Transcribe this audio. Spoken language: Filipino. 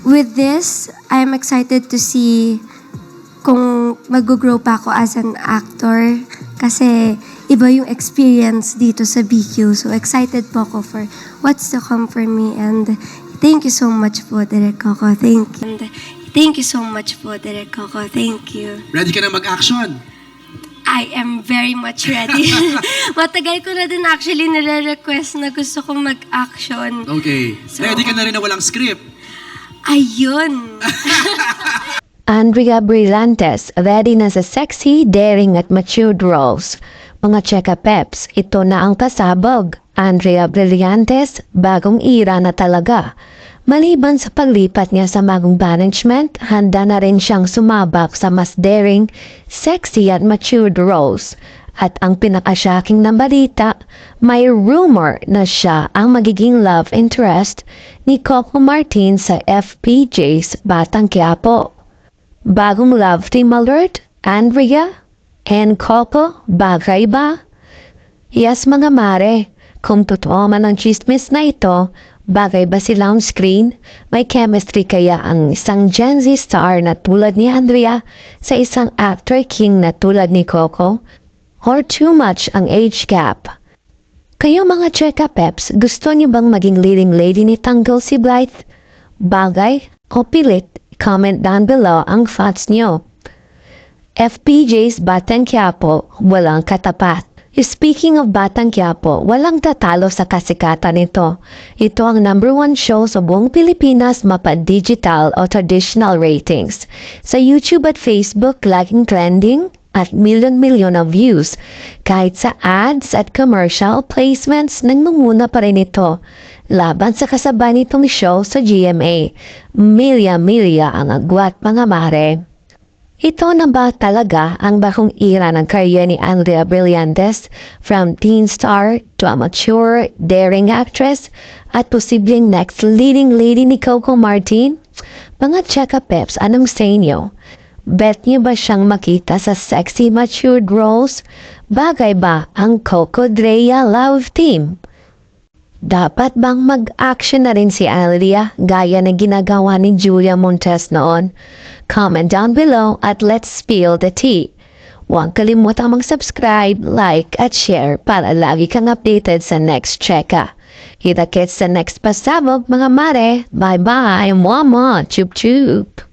with this, I'm excited to see kung mag-grow pa ako as an actor kasi iba yung experience dito sa BQ. So excited po ako for what's to come for me, and thank you so much po, Direk Coco. Thank you. And thank you so much po, Direk Coco. Thank you. Ready ka na mag-action? I am very much ready. Matagal ko na din actually nire-request na gusto kong mag-action. Okay. So, Ready ka na rin na walang script? Ayun. Andrea Brillantes, ready na sa sexy, daring at matured roles. Mga Cheka Peps, ito na ang pasabog. Andrea Brillantes, bagong era na talaga. Maliban sa paglipat niya sa bagong management, handa na rin siyang sumabak sa mas daring, sexy at matured roles. At ang pinaka-shocking na balita, may rumor na siya ang magiging love interest ni Coco Martin sa FPJ's Batang Quiapo. Bagong love team alert, Andrea and Coco, bagay ba? Yes mga mare, kung totoo man ang chismis na ito, bagay ba sila on screen? May chemistry kaya ang isang Gen Z star na tulad ni Andrea sa isang actor king na tulad ni Coco? Or too much ang age gap? Kayo mga Cheka Peps, gusto niyo bang maging leading lady ni Tanggol si Blythe? Bagay o pilit? Comment down below ang thoughts niyo. FPJ's Batang Quiapo, walang katapat. Speaking of Batang Quiapo, walang tatalo sa kasikatan nito. Ito ang #1 show sa buong Pilipinas mapa-digital o traditional ratings. Sa YouTube at Facebook, laging trending at milyon-milyon of views. Kahit sa ads at commercial placements, nangunguna pa rin ito. Laban sa kasabay nitong show sa GMA, milya-milya ang agwat mga mare. Ito na ba talaga ang bagong era ng karya ni Andrea Brillantes, from teen star to a mature, daring actress, at posibleng next leading lady ni Coco Martin? Mga Cheka Peps, anong sa inyo? Bet niyo ba siyang makita sa sexy matured roles? Bagay ba ang Coco Drea love team? Dapat bang mag-action na rin si Andrea gaya na ginagawa ni Julia Montes noon? Comment down below at let's spill the tea. Huwag kalimutang mag-subscribe, like at share para lagi kang updated sa next Cheka. Kita-kits sa next pasabog mga mare. Bye-bye, mama, chup-chup.